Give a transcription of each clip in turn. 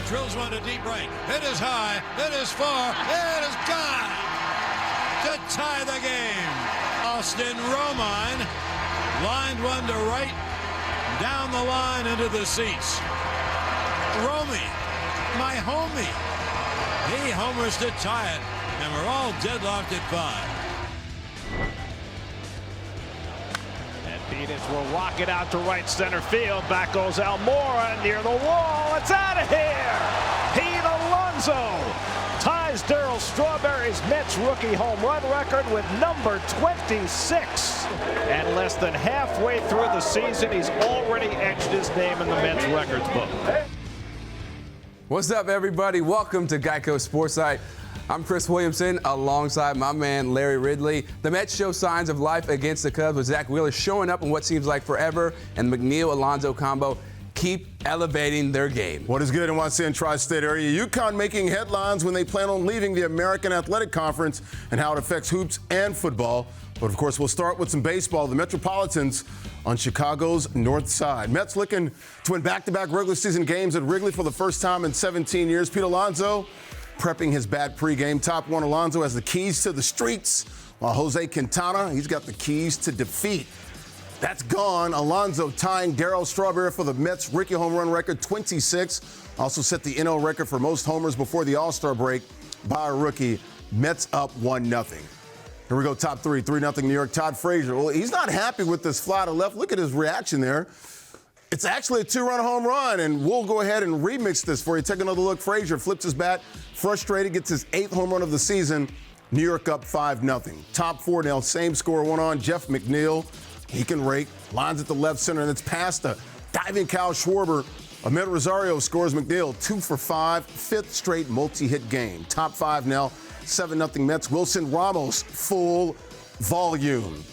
drills one to deep right. It is high. It is far. It is gone to tie the game. Austin Romine lined one to right, down the line into the seats. Romy, my homie, he homers to tie it, and we're all deadlocked at 5. Peters will rock it out to right center field. Back goes Almora near the wall. It's out of here. Pete Alonso ties Darryl Strawberry's Mets rookie home run record with number 26. And less than halfway through the season, he's already etched his name in the Mets records book. What's up, everybody? Welcome to Geico Sportsite. I'm Chris Williamson alongside my man Larry Ridley. The Mets show signs of life against the Cubs with Zach Wheeler showing up in what seems like forever, and McNeil-Alonso combo keep elevating their game. What is good in Washington tri-state area? UConn making headlines when they plan on leaving the American Athletic Conference and how it affects hoops and football. But of course, we'll start with some baseball. The Metropolitans on Chicago's north side. Mets looking to win back-to-back regular season games at Wrigley for the first time in 17 years. Pete Alonso prepping his bat pregame. Top one, Alonso has the keys to the streets, while Jose Quintana, he's got the keys to defeat. That's gone. Alonso tying Darryl Strawberry for the Mets rookie home run record, 26. Also set the NL record for most homers before the All-Star break by a rookie. Mets up 1-0. Here we go, top three, 3-0 New York. Todd Frazier. Well, he's not happy with this fly to left. Look at his reaction there. It's actually a 2-run home run, and we'll go ahead and remix this for you. Take another look. Frazier flips his bat, frustrated, gets his 8th home run of the season. New York up 5-0. Top four now, same score, one on. Jeff McNeil, he can rake, lines at the left center, and it's past a diving Kyle Schwarber. Ahmed Rosario scores. McNeil 2 for 5, 5th straight multi-hit game. Top five now, 7-0 Mets. Wilson Ramos, full volume.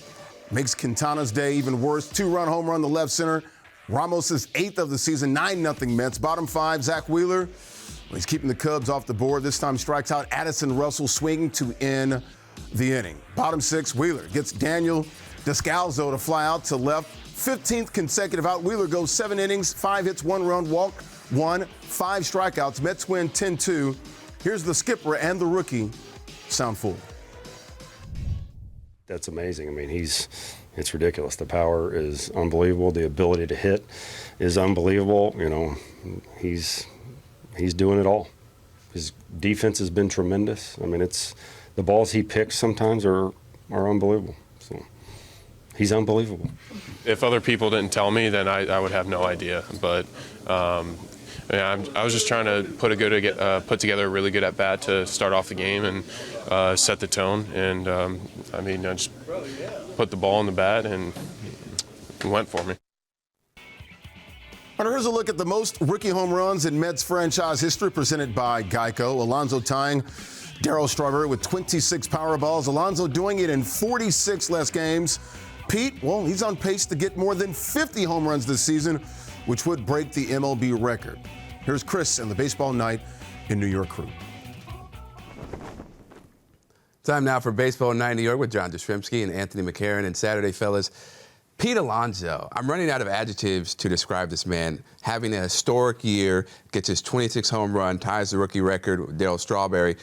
Makes Quintana's day even worse. 2-run home run to left center. Ramos' 8th of the season, 9-0 Mets. Bottom five, Zach Wheeler. Well, he's keeping the Cubs off the board. This time strikes out Addison Russell swinging to end the inning. Bottom six, Wheeler gets Daniel Descalzo to fly out to left. 15th consecutive out. Wheeler goes 7 innings, 5 hits, 1 run, walk 1, 5 strikeouts. Mets win 10-2. Here's the skipper and the rookie, Sound Full. That's amazing. I mean, it's ridiculous. The power is unbelievable. The ability to hit is unbelievable. You know, he's doing it all. His defense has been tremendous. I mean, the balls he picks sometimes are unbelievable. So he's unbelievable. If other people didn't tell me, then I would have no idea. But yeah, I was just trying to put together a really good at bat to start off the game and set the tone. And I mean, I just put the ball in the bat and it went for me. All right, here's a look at the most rookie home runs in Mets franchise history, presented by Geico. Alonso tying Darryl Strawberry with 26 Powerballs. Alonso doing it in 46 less games. Pete, well, he's on pace to get more than 50 home runs this season, which would break the MLB record. Here's Chris and the Baseball Night in New York crew. Time now for Baseball Night in New York with John Jastrzemski and Anthony McCarron. And Saturday, fellas, Pete Alonso. I'm running out of adjectives to describe this man. Having a historic year, gets his 26th home run, ties the rookie record with Darryl Strawberry.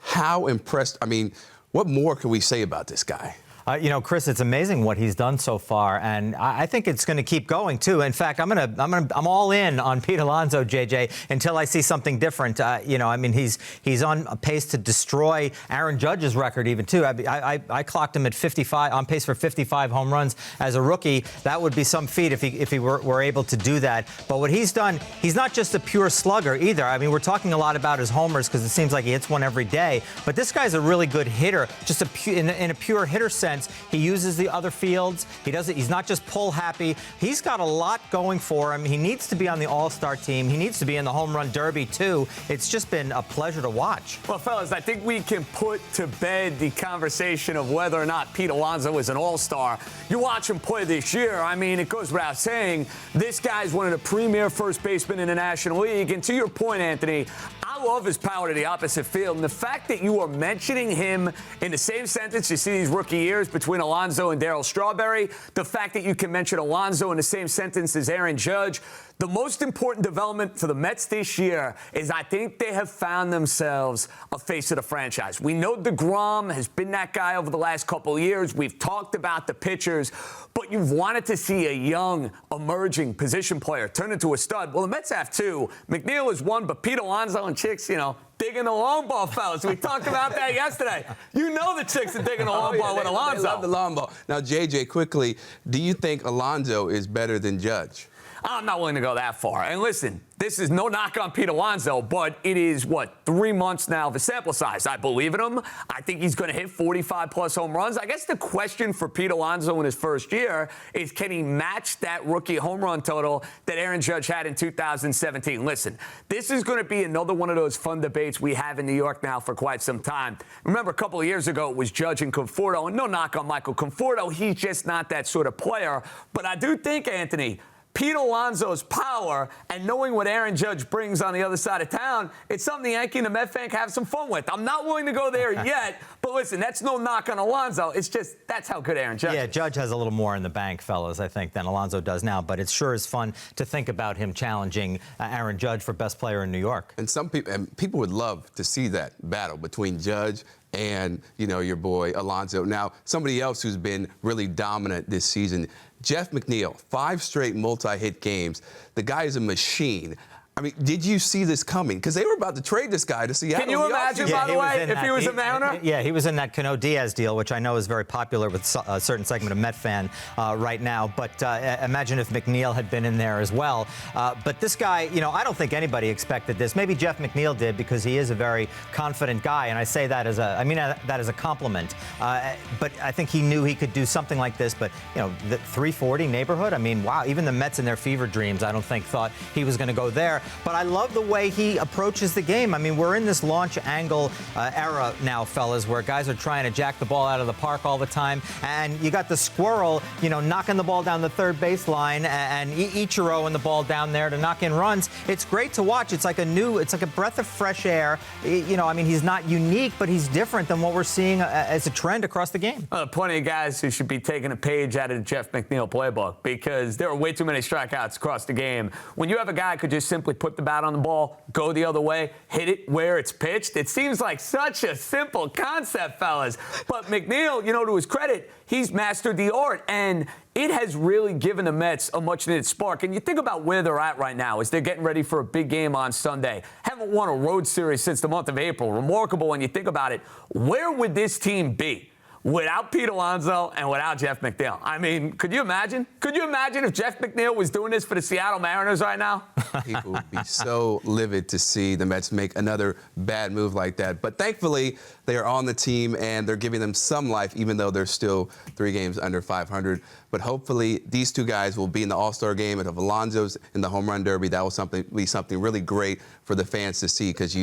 How impressed, I mean, what more can we say about this guy? You know, Chris, it's amazing what he's done so far, and I think it's going to keep going too. In fact, I'm all in on Pete Alonso, JJ, until I see something different. You know, I mean, he's on pace to destroy Aaron Judge's record even too. I clocked him at 55, on pace for 55 home runs as a rookie. That would be some feat if he were able to do that. But what he's done, he's not just a pure slugger either. I mean, we're talking a lot about his homers because it seems like he hits one every day. But this guy's a really good hitter, just in a pure hitter sense. He uses the other fields. He's not just pull happy. He's got a lot going for him. He needs to be on the All-Star team. He needs to be in the Home Run Derby too. It's just been a pleasure to watch. Well, fellas, I think we can put to bed the conversation of whether or not Pete Alonso is an All-Star. You watch him play this year. I mean, it goes without saying, this guy's one of the premier first basemen in the National League. And to your point, Anthony, I love his power to the opposite field. And the fact that you are mentioning him in the same sentence you see these rookie years between Alonso and Darryl Strawberry, the fact that you can mention Alonso in the same sentence as Aaron Judge, The most important development for the Mets this year is I think they have found themselves a face of the franchise. We know DeGrom has been that guy over the last couple of years. We've talked about the pitchers, but you've wanted to see a young, emerging position player turn into a stud. Well, the Mets have two. McNeil is one, but Pete Alonso and Chicks, digging the long ball, fellas. We talked about that yesterday. You know the Chicks are digging the long ball with Alonso. They love the long ball. Now, JJ, quickly, do you think Alonso is better than Judge? I'm not willing to go that far. And listen, this is no knock on Pete Alonso, but it is, 3 months now of a sample size. I believe in him. I think he's going to hit 45-plus home runs. I guess the question for Pete Alonso in his first year is, can he match that rookie home run total that Aaron Judge had in 2017? Listen, this is going to be another one of those fun debates we have in New York now for quite some time. Remember, a couple of years ago, it was Judge and Conforto, and no knock on Michael Conforto. He's just not that sort of player. But I do think, Anthony, Pete Alonso's power and knowing what Aaron Judge brings on the other side of town, it's something the Yankee and the Met fan can have some fun with. I'm not willing to go there yet, but listen, that's no knock on Alonso. It's just that's how good Aaron Judge is. Yeah, Judge has a little more in the bank, fellas, I think, than Alonso does now, but it sure is fun to think about him challenging Aaron Judge for best player in New York. And people would love to see that battle between Judge and, your boy Alonso. Now, somebody else who's been really dominant this season, Jeff McNeil, 5 straight multi-hit games. The guy is a machine. I mean, did you see this coming? Because they were about to trade this guy to Seattle. Can you imagine, by the way, if he was a Mariner? Yeah, he was in that Cano Diaz deal, which I know is very popular with a certain segment of Met fan right now. But imagine if McNeil had been in there as well. But this guy, I don't think anybody expected this. Maybe Jeff McNeil did because he is a very confident guy, and I say that as a compliment. But I think he knew he could do something like this. But the 340 neighborhood. I mean, wow. Even the Mets in their fever dreams, I don't think thought he was going to go there. But I love the way he approaches the game. I mean, we're in this launch angle era now, fellas, where guys are trying to jack the ball out of the park all the time. And you got the squirrel, knocking the ball down the third baseline, and Ichiro and the ball down there to knock in runs. It's great to watch. It's like a breath of fresh air. He's not unique, but he's different than what we're seeing as a trend across the game. Plenty of guys who should be taking a page out of the Jeff McNeil playbook because there are way too many strikeouts across the game. When you have a guy who could just simply put the bat on the ball, go the other way, hit it where it's pitched. It seems like such a simple concept, fellas. But McNeil, to his credit, he's mastered the art, and it has really given the Mets a much-needed spark. And you think about where they're at right now as they're getting ready for a big game on Sunday. Haven't won a road series since the month of April. Remarkable when you think about it. Where would this team be without Pete Alonso and without Jeff McNeil? I mean, could you imagine? Could you imagine if Jeff McNeil was doing this for the Seattle Mariners right now? People would be so livid to see the Mets make another bad move like that. But thankfully, they are on the team, and they're giving them some life, even though they're still 3 games under 500. But hopefully, these two guys will be in the All-Star game, and if Alonso's in the Home Run Derby, that will be something really great for the fans to see because,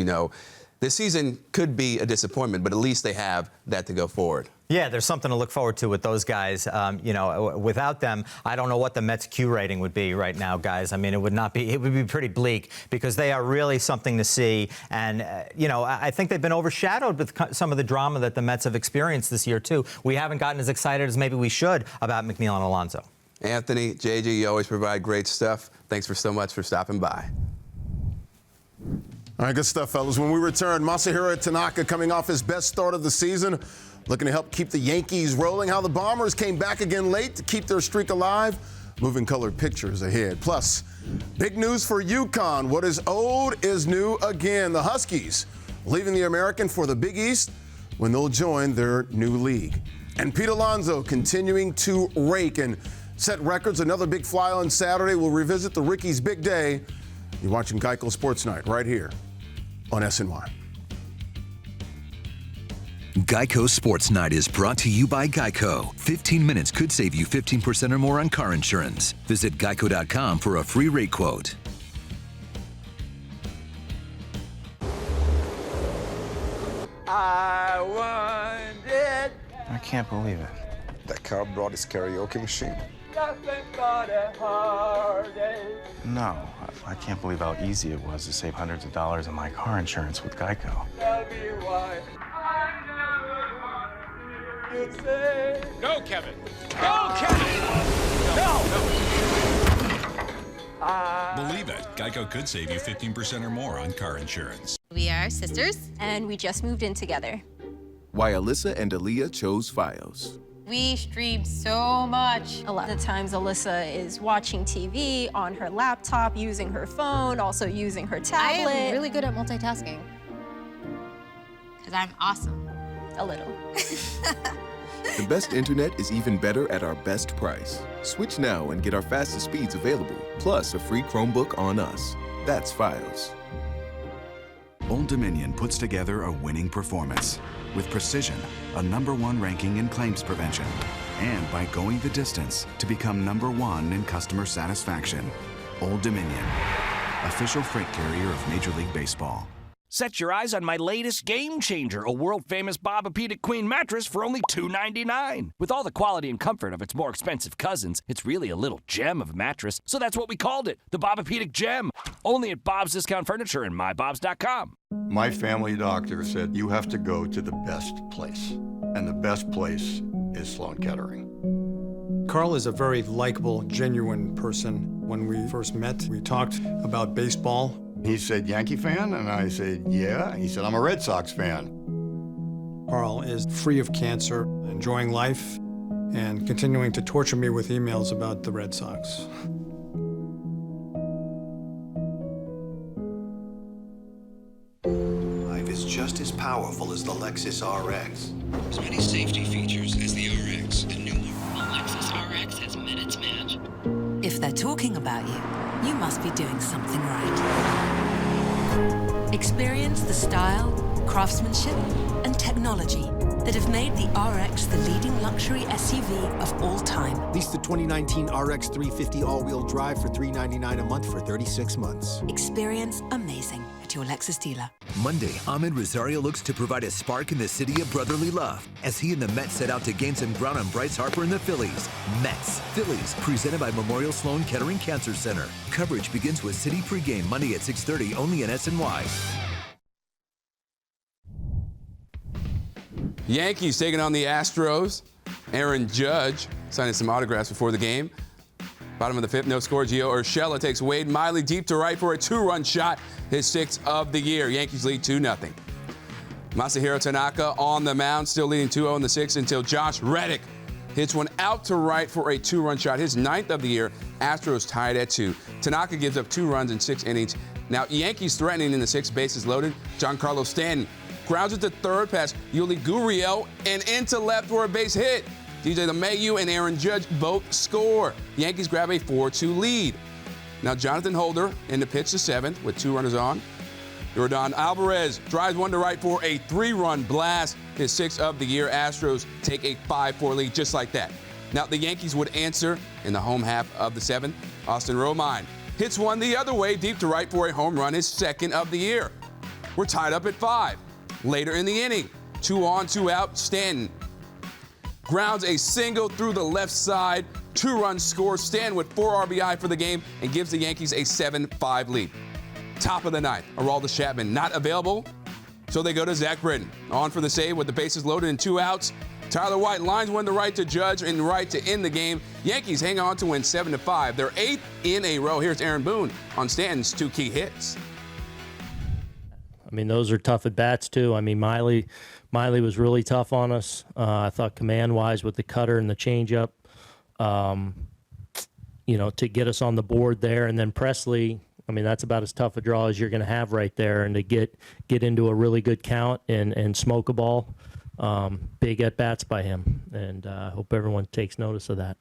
this season could be a disappointment, but at least they have that to go forward. Yeah, there's something to look forward to with those guys. Without them, I don't know what the Mets Q rating would be right now, guys. I mean, it would be pretty bleak because they are really something to see. And, I think they've been overshadowed with some of the drama that the Mets have experienced this year, too. We haven't gotten as excited as maybe we should about McNeil and Alonso. Anthony, JJ, you always provide great stuff. Thanks so much for stopping by. All right, good stuff, fellas. When we return, Masahiro Tanaka coming off his best start of the season, looking to help keep the Yankees rolling. How the Bombers came back again late to keep their streak alive. Moving colored pictures ahead. Plus, big news for UConn. What is old is new again. The Huskies leaving the American for the Big East when they'll join their new league. And Pete Alonso continuing to rake and set records. Another big fly on Saturday. We'll revisit the Ricky's big day. You're watching Geico Sports Night right here on SNY. Geico Sports Night is brought to you by Geico. 15 minutes could save you 15% or more on car insurance. Visit geico.com for a free rate quote. I want it. I can't believe it. That cop brought his karaoke machine. Nothing but a heartache. No, I can't believe how easy it was to save hundreds of dollars on my car insurance with Geico. Tell me why I never wanted you say. Go, Kevin! Go, Kevin! No! Believe it, Geico could save you 15% or more on car insurance. We are sisters, and we just moved in together. Why Alyssa and Aaliyah chose Fios. We stream so much. A lot of times Alyssa is watching TV on her laptop, using her phone, also using her tablet. I am really good at multitasking. Because I'm awesome. A little. The best internet is even better at our best price. Switch now and get our fastest speeds available, plus a free Chromebook on us. That's Fios. Old Dominion puts together a winning performance with precision, a #1 ranking in claims prevention, and by going the distance to become #1 in customer satisfaction. Old Dominion, official freight carrier of Major League Baseball. Set your eyes on my latest game changer, a world-famous Bobapedic Queen mattress for only $299. With all the quality and comfort of its more expensive cousins, it's really a little gem of a mattress, so that's what we called it, the Bobapedic Gem. Only at Bob's Discount Furniture and mybobs.com. My family doctor said you have to go to the best place, and the best place is Sloan Kettering. Carl is a very likable, genuine person. When we first met, we talked about baseball. He said, Yankee fan? And I said, yeah. He said, I'm a Red Sox fan. Carl is free of cancer, enjoying life, and continuing to torture me with emails about the Red Sox. Life is just as powerful as the Lexus RX. As many safety features as the RX, the new Lexus RX has met its match. If they're talking about you, you must be doing something right. Experience the style, craftsmanship, and technology that have made the RX the leading luxury SUV of all time. Lease the 2019 RX 350 all-wheel drive for $399 a month for 36 months. Experience amazing at your Lexus dealer. Monday, Ahmed Rosario looks to provide a spark in the city of brotherly love as he and the Mets set out to gain some ground on Bryce Harper and the Phillies. Mets, Phillies, presented by Memorial Sloan Kettering Cancer Center. Coverage begins with City pregame Monday at 6:30 only in SNY. Yankees taking on the Astros. Aaron Judge signing some autographs before the game. Bottom of the fifth, no score. Gio Urshela takes Wade Miley deep to right for a 2-run shot, his 6th of the year. Yankees lead 2-0. Masahiro Tanaka on the mound, still leading 2-0 in the 6th until Josh Reddick hits one out to right for a 2-run shot, his 9th of the year. Astros tied at 2. Tanaka gives up 2 runs in 6 innings. Now, Yankees threatening in the 6th, bases loaded. Giancarlo Stanton grounds it to third past Yuli Gurriel and into left for a base hit. DJ LeMahieu and Aaron Judge both score. The Yankees grab a 4-2 lead. Now Jonathan Holder in the pitch, the 7th, with 2 runners on. Yordan Alvarez drives one to right for a 3-run blast, his 6th of the year. Astros take a 5-4 lead just like that. Now the Yankees would answer in the home half of the 7th. Austin Romine hits one the other way deep to right for a home run, his 2nd of the year. We're tied up at 5. Later in the inning, 2 on, 2 out, Stanton grounds a single through the left side, 2-run score. Stanton with 4 RBI for the game and gives the Yankees a 7-5 lead. Top of the 9th, Aroldis Chapman not available, so they go to Zach Britton. On for the save with the bases loaded and 2 outs. Tyler White lines one to right to Judge and right to end the game. Yankees hang on to win 7-5. They're 8th in a row. Here's Aaron Boone on Stanton's 2 key hits. I mean, those are tough at bats too. I mean, Miley was really tough on us. I thought command-wise with the cutter and the changeup, to get us on the board there. And then Presley, I mean, that's about as tough a draw as you're going to have right there. And to get into a really good count and smoke a ball, big at bats by him. And I hope everyone takes notice of that.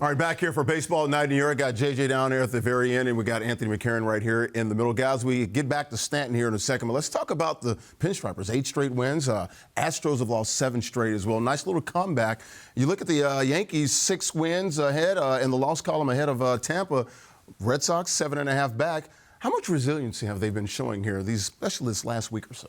All right, back here for Baseball Night in New York. Got JJ down there at the very end, and we got Anthony McCarron right here in the middle. Guys, we get back to Stanton here in a second, but let's talk about the Pinstripers. 8 straight wins. Astros have lost 7 straight as well. Nice little comeback. You look at the Yankees, 6 wins ahead in the loss column ahead of Tampa. Red Sox, 7.5 back. How much resiliency have they been showing here, especially this last week or so?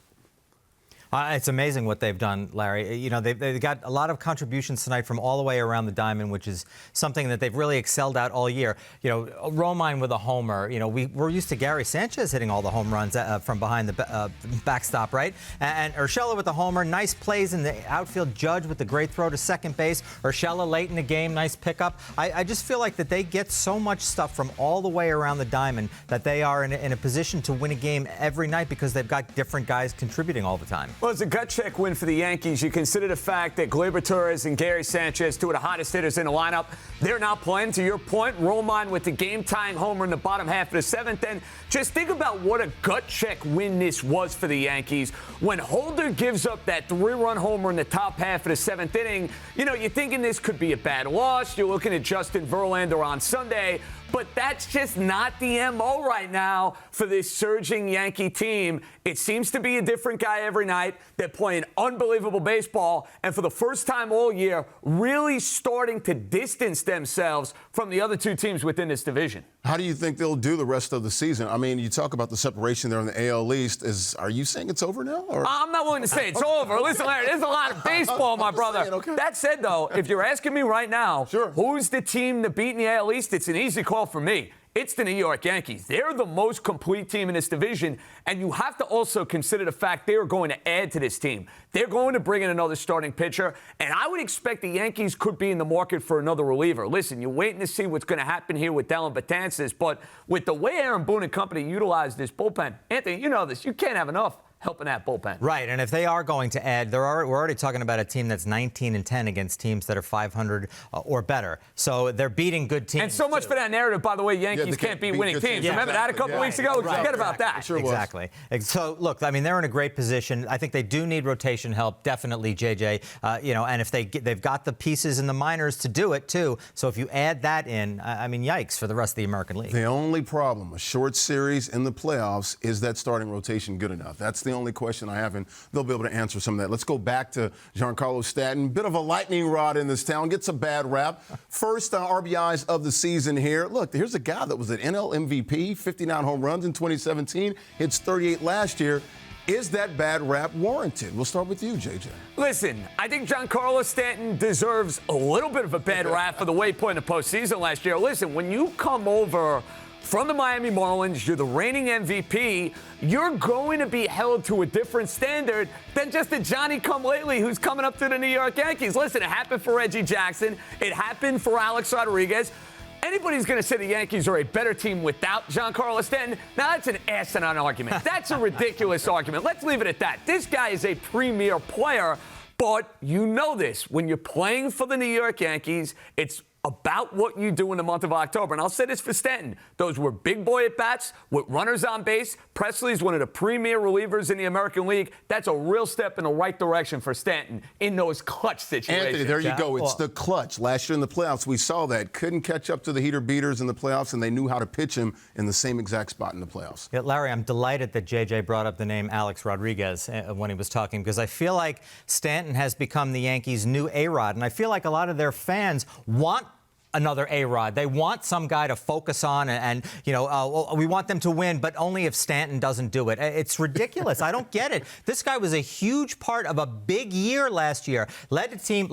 It's amazing what they've done, Larry. You know, they've got a lot of contributions tonight from all the way around the diamond, which is something that they've really excelled at all year. You know, Romine with a homer. You know, we're used to Gary Sanchez hitting all the home runs from behind the backstop, right? And Urshela with the homer. Nice plays in the outfield. Judge with the great throw to second base. Urshela late in the game. Nice pickup. I just feel like that they get so much stuff from all the way around the diamond that they are in a position to win a game every night because they've got different guys contributing all the time. Well, it's a gut check win for the Yankees. You consider the fact that Gleyber Torres and Gary Sanchez, two of the hottest hitters in the lineup, they're not playing. To your point, Romine with the game-tying homer in the bottom half of the seventh. And just think about what a gut check win this was for the Yankees. When Holder gives up that 3-run homer in the top half of the seventh inning, you know, you're thinking this could be a bad loss. You're looking at Justin Verlander on Sunday. But that's just not the MO right now for this surging Yankee team. It seems to be a different guy every night. They're playing unbelievable baseball. And for the first time all year, really starting to distance themselves from the other two teams within this division. How do you think they'll do the rest of the season? I mean, you talk about the separation there in the AL East. Are you saying it's over now? Or? I'm not willing to say it's over. Listen, Larry, there's a lot of baseball, my brother. Saying, okay. That said, though, if you're asking me right now, who's the team to beat in the AL East, it's an easy call for me. It's the New York Yankees. They're the most complete team in this division, and you have to also consider the fact they are going to add to this team. They're going to bring in another starting pitcher, and I would expect the Yankees could be in the market for another reliever. Listen, you're waiting to see what's going to happen here with Dellin Betances, but with the way Aaron Boone and company utilize this bullpen, Anthony, you know this, you can't have enough helping that bullpen. Right, and if they are going to add, we're already talking about a team that's 19-10 against teams that are 500 or better. So they're beating good teams. And so much for that narrative, by the way, Yankees can't beat winning teams. Yeah, remember that a couple weeks ago? Right. Forget about that. Sure exactly. So, look, I mean, they're in a great position. I think they do need rotation help, definitely, JJ. You know, and if they've got the pieces in the minors to do it, too. So if you add that in, I mean, yikes for the rest of the American League. The only problem, a short series in the playoffs, is that starting rotation good enough? That's the only question I have, and they'll be able to answer some of that. Let's go back to Giancarlo Stanton. Bit of a lightning rod in this town. Gets a bad rap. First RBIs of the season here. Look, here's a guy that was an NL MVP, 59 home runs in 2017, hits 38 last year. Is that bad rap warranted? We'll start with you, JJ. Listen, I think Giancarlo Stanton deserves a little bit of a bad rap for the way he played in the postseason last year. Listen, when you come over from the Miami Marlins, you're the reigning MVP, you're going to be held to a different standard than just a Johnny-come-lately who's coming up to the New York Yankees. Listen, it happened for Reggie Jackson. It happened for Alex Rodriguez. Anybody's going to say the Yankees are a better team without Giancarlo Stanton, now that's an asinine argument. That's a ridiculous argument. Let's leave it at that. This guy is a premier player, but you know this. When you're playing for the New York Yankees, it's about what you do in the month of October. And I'll say this for Stanton. Those were big boy at-bats with runners on base. Presley's one of the premier relievers in the American League. That's a real step in the right direction for Stanton in those clutch situations. Anthony, there you go. It's the clutch. Last year in the playoffs, we saw that. Couldn't catch up to the heater beaters in the playoffs, and they knew how to pitch him in the same exact spot in the playoffs. Yeah, Larry, I'm delighted that JJ brought up the name Alex Rodriguez when he was talking, because I feel like Stanton has become the Yankees' new A-Rod, and I feel like a lot of their fans want another A-Rod. They want some guy to focus on, and you know, we want them to win, but only if Stanton doesn't do it. It's ridiculous. I don't get it. This guy was a huge part of a big year last year. Led the team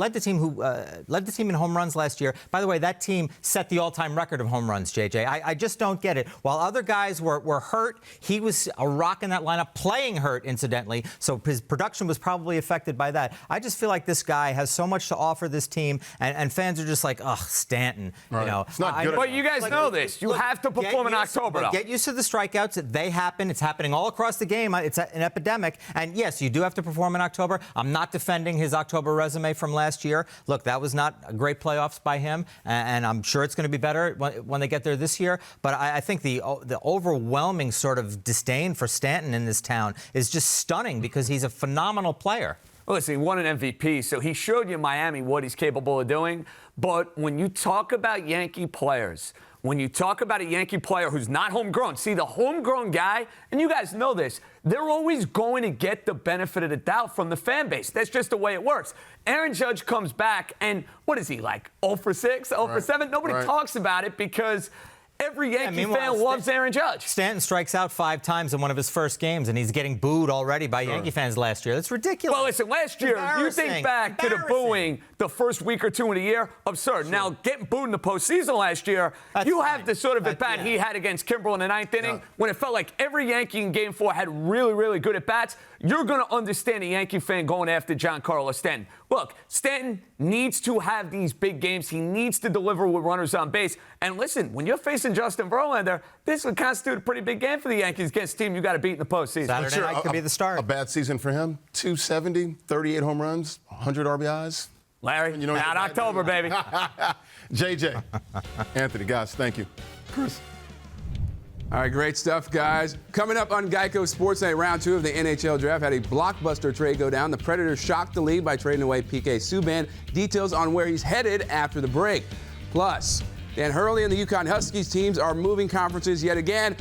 in home runs last year. By the way, that team set the all-time record of home runs, JJ. I just don't get it. While other guys were hurt, he was a rock in that lineup, playing hurt, incidentally, so his production was probably affected by that. I just feel like this guy has so much to offer this team, and fans are just like, ugh, Stanton. Right. You know, it's not good. But you guys know this. You have to perform in October, though. Get used to the strikeouts. They happen. It's happening all across the game. It's an epidemic. And, yes, you do have to perform in October. I'm not defending his October resume from last year. Look, that was not a great playoffs by him, and I'm sure it's going to be better when they get there this year. But I think the overwhelming sort of disdain for Stanton in this town is just stunning because he's a phenomenal player. Well, listen, he won an MVP, so he showed you in Miami what he's capable of doing. But when you talk about Yankee players, when you talk about a Yankee player who's not homegrown, see, the homegrown guy, and you guys know this, they're always going to get the benefit of the doubt from the fan base. That's just the way it works. Aaron Judge comes back, and what is he, like 0 for 6, 0 for 7? Nobody talks about it because every Yankee meanwhile, fan loves Aaron Judge. Stanton strikes out 5 times in one of his first games, and he's getting booed already by Yankee fans last year. That's ridiculous. Well, listen, last year, you think back to the booing the first week or two in the year, absurd. Now, getting booed in the postseason last year, you have the sort of at-bat he had against Kimbrel in the 9th inning when it felt like every Yankee in Game 4 had really, really good at-bats. You're going to understand a Yankee fan going after Giancarlo Stanton. Look, Stanton needs to have these big games. He needs to deliver with runners on base. And listen, when you're facing Justin Verlander, this would constitute a pretty big game for the Yankees against a team you got to beat in the postseason. Saturday night could be the start. A bad season for him. 270, 38 home runs, 100 RBIs. Larry, out October, baby. JJ, Anthony, guys, thank you. Chris. All right, great stuff, guys. Coming up on Geico Sports Night, round 2 of the NHL draft had a blockbuster trade go down. The Predators shocked the league by trading away PK Subban. Details on where he's headed after the break. Plus, Dan Hurley and the UConn Huskies teams are moving conferences yet again.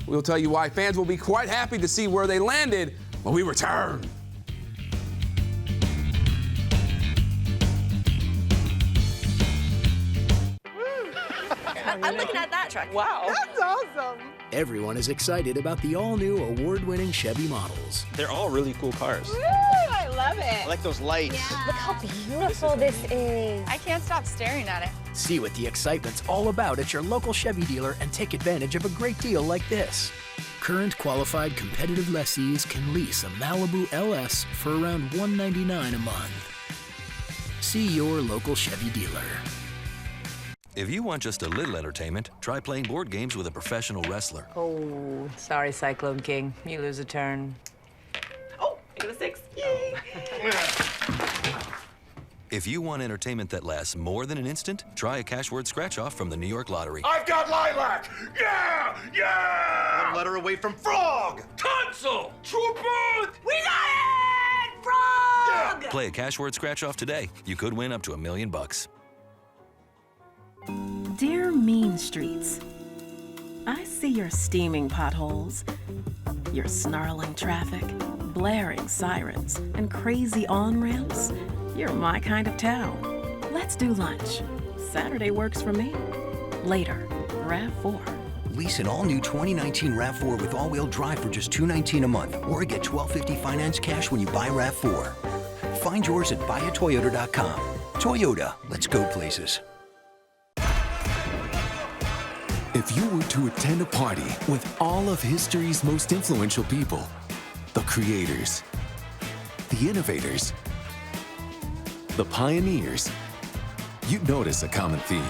We'll tell you why fans will be quite happy to see where they landed when we return. I'm looking at that truck. Wow. That's awesome. Everyone is excited about the all-new award-winning Chevy models. They're all really cool cars. Woo, I love it. I like those lights. Yeah. Look how beautiful this is. I can't stop staring at it. See what the excitement's all about at your local Chevy dealer and take advantage of a great deal like this. Current qualified competitive lessees can lease a Malibu LS for around $199 a month. See your local Chevy dealer. If you want just a little entertainment, try playing board games with a professional wrestler. Oh, sorry, Cyclone King. You lose a turn. Oh, I got a 6. Yay. If you want entertainment that lasts more than an instant, try a cash word scratch-off from the New York Lottery. I've got lilac! Yeah! Yeah! One letter away from frog! Tonsil! Troopers! We got it! Frog! Play a cash word scratch-off today. You could win up to $1 million. Dear Mean Streets, I see your steaming potholes, your snarling traffic, blaring sirens, and crazy on-ramps. You're my kind of town. Let's do lunch. Saturday works for me. Later, RAV4. Lease an all-new 2019 RAV4 with all-wheel drive for just $219 a month, or get $1,250 finance cash when you buy RAV4. Find yours at buyatoyota.com. Toyota, let's go places. If you were to attend a party with all of history's most influential people, the creators, the innovators, the pioneers, you'd notice a common theme.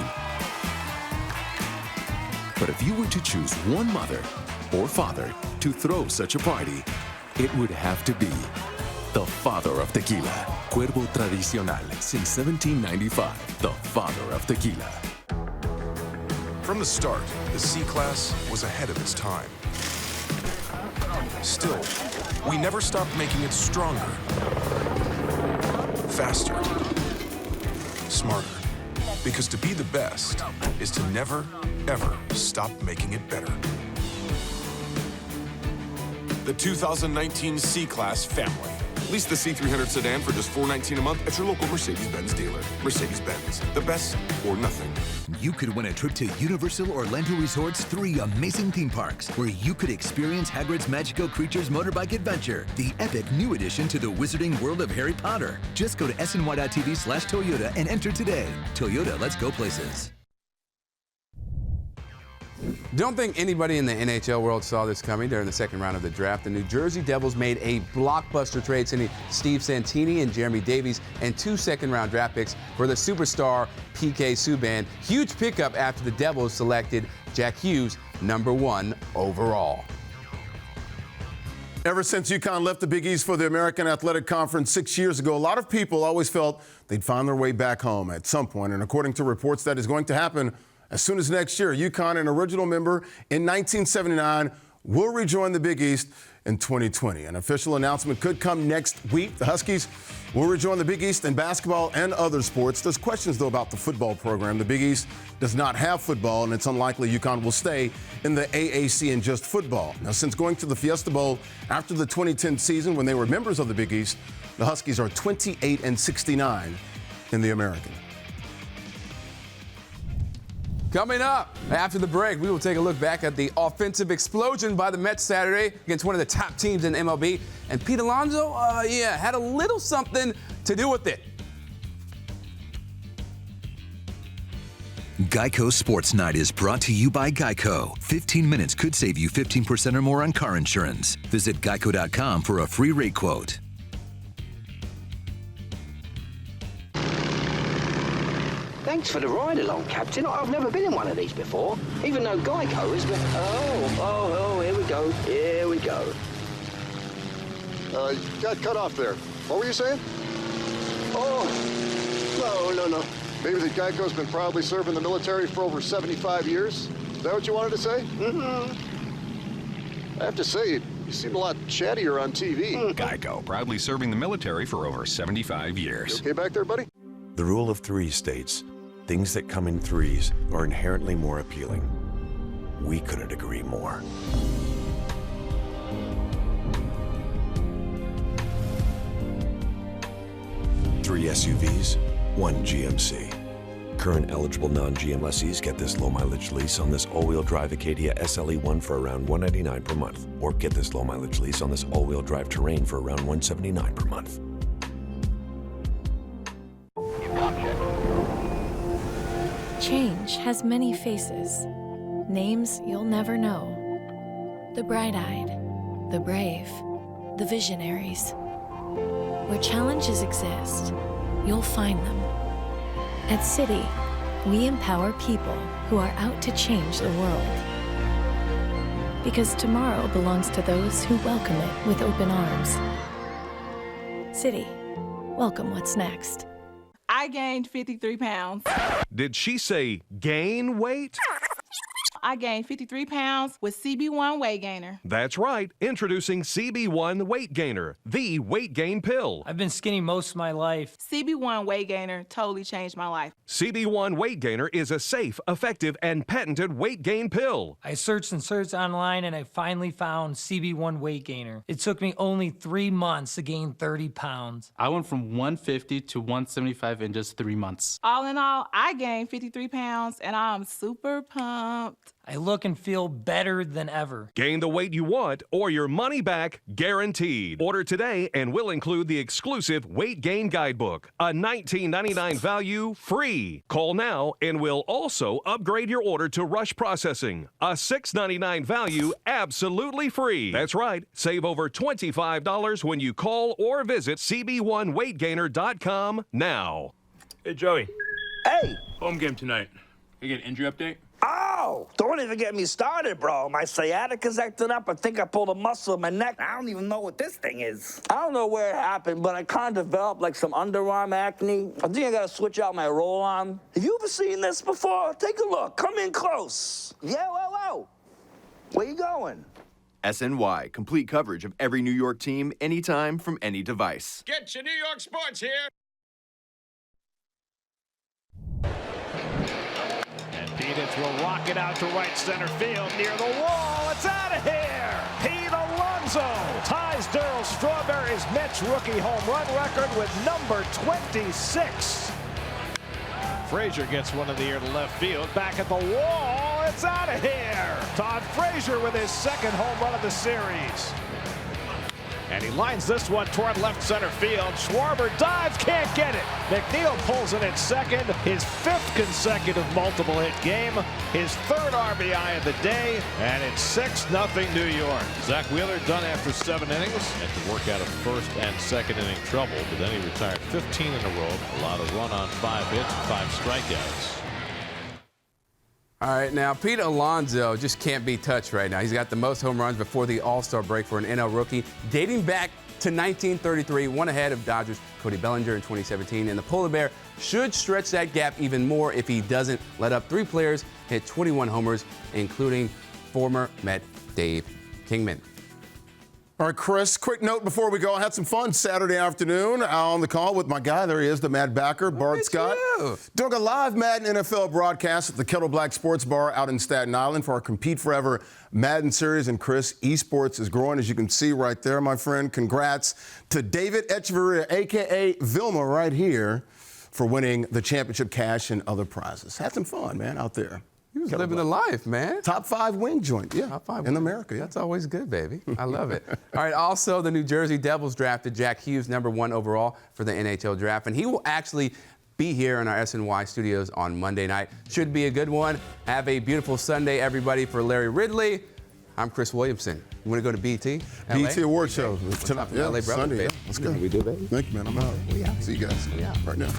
But if you were to choose one mother or father to throw such a party, it would have to be the father of tequila. Cuervo Tradicional since 1795, the father of tequila. From the start, the C-Class was ahead of its time. Still, we never stopped making it stronger, faster, smarter. Because to be the best is to never, ever stop making it better. The 2019 C-Class family. Lease the C300 sedan for just $419 a month at your local Mercedes-Benz dealer. Mercedes-Benz, the best or nothing. You could win a trip to Universal Orlando Resort's 3 amazing theme parks, where you could experience Hagrid's Magical Creatures Motorbike Adventure, the epic new addition to the wizarding world of Harry Potter. Just go to sny.tv/Toyota and enter today. Toyota, let's go places. Don't think anybody in the NHL world saw this coming during the second round of the draft. The New Jersey Devils made a blockbuster trade, sending Steve Santini and Jeremy Davies and 2 second-round draft picks for the superstar PK Subban. Huge pickup after the Devils selected Jack Hughes #1 overall. Ever since UConn left the Big East for the American Athletic Conference 6 years ago, a lot of people always felt they'd find their way back home at some point. And according to reports, that is going to happen as soon as next year. UConn, an original member in 1979, will rejoin the Big East in 2020. An official announcement could come next week. The Huskies will rejoin the Big East in basketball and other sports. There's questions, though, about the football program. The Big East does not have football, and it's unlikely UConn will stay in the AAC in just football. Now, since going to the Fiesta Bowl after the 2010 season when they were members of the Big East, the Huskies are 28-69 in the American. Coming up after the break, we will take a look back at the offensive explosion by the Mets Saturday against one of the top teams in MLB. And Pete Alonso, had a little something to do with it. Geico Sports Night is brought to you by Geico. 15 minutes could save you 15% or more on car insurance. Visit geico.com for a free rate quote. Thanks for the ride along, Captain. I've never been in one of these before, even though Geico is... here we go. Here we go. You got cut off there. What were you saying? No. Maybe that Geico's been proudly serving the military for over 75 years? Is that what you wanted to say? Mm-hmm. I have to say, you seem a lot chattier on TV. Geico, proudly serving the military for over 75 years. You okay back there, buddy? The rule of three states, things that come in threes are inherently more appealing. We couldn't agree more. Three SUVs, one GMC. Current eligible non-GM lessees get this low-mileage lease on this all-wheel drive Acadia SLE1 for around $199 per month, or get this low-mileage lease on this all-wheel drive Terrain for around $179 per month. Change has many faces, names you'll never know. The bright-eyed, the brave, the visionaries. Where challenges exist, you'll find them. At Citi, we empower people who are out to change the world. Because tomorrow belongs to those who welcome it with open arms. Citi, welcome what's next. I gained 53 pounds. Did she say gain weight? I gained 53 pounds with CB1 Weight Gainer. That's right. Introducing CB1 Weight Gainer, the weight gain pill. I've been skinny most of my life. CB1 Weight Gainer totally changed my life. CB1 Weight Gainer is a safe, effective, and patented weight gain pill. I searched online and I finally found CB1 Weight Gainer. It took me only 3 months to gain 30 pounds. I went from 150 to 175 in just 3 months. All in all, I gained 53 pounds and I'm super pumped. I look and feel better than ever. Gain the weight you want or your money back guaranteed. Order today and we'll include the exclusive Weight Gain Guidebook, a $19.99 value free. Call now and we'll also upgrade your order to rush processing, a $6.99 value absolutely free. That's right. Save over $25 when you call or visit cb1weightgainer.com now. Hey, Joey. Hey! Home game tonight. You get an injury update? Oh, don't even get me started, bro. My sciatica's acting up. I think I pulled a muscle in my neck. I don't even know what this thing is. I don't know where it happened, but I kind of developed like some underarm acne. I think I gotta switch out my roll-on. Have you ever seen this before? Take a look. Come in close. Yeah, whoa. Where you going? SNY, complete coverage of every New York team, anytime, from any device. Get your New York sports here. Edith will rock it out to right center field near the wall. It's out of here. Pete Alonso ties Darryl Strawberry's Mets rookie home run record with number 26. Frazier gets one in the air to left field. Back at the wall. It's out of here. Todd Frazier with his second home run of the series. And he lines this one toward left center field. Schwarber dives, can't get it. McNeil pulls it at second. His 5th consecutive multiple hit game. His 3rd RBI of the day. And it's 6-0 New York. Zach Wheeler done after 7 innings. Had to work out of 1st and 2nd inning trouble, but then he retired 15 in a row. Allowed a run on 5 hits, 5 strikeouts. All right, now Pete Alonso just can't be touched right now. He's got the most home runs before the All-Star break for an NL rookie, dating back to 1933, one ahead of Dodgers' Cody Bellinger in 2017. And the Polar Bear should stretch that gap even more if he doesn't let up 3 players hit 21 homers, including former Met Dave Kingman. All right, Chris, quick note before we go. I had some fun Saturday afternoon on the call with my guy. There he is, the Mad Backer, Bart Scott. Doing a live Madden NFL broadcast at the Kettle Black Sports Bar out in Staten Island for our Compete Forever Madden series. And Chris, esports is growing, as you can see right there, my friend. Congrats to David Echeverria, a.k.a. Vilma, right here, for winning the championship cash and other prizes. Had some fun, man, out there. He was living the life, man. Top 5 wing joint, yeah. Top 5 in America. Yeah. That's always good, baby. I love it. All right, also the New Jersey Devils drafted Jack Hughes, #1 overall for the NHL draft, and he will actually be here in our SNY studios on Monday night. Should be a good one. Have a beautiful Sunday, everybody. For Larry Ridley, I'm Chris Williamson. You want to go to BET? BET Award Show tonight. LA Brothers, Sunday. baby. Let's go. We do, baby. Thank you, man. I'm out. See you guys right now.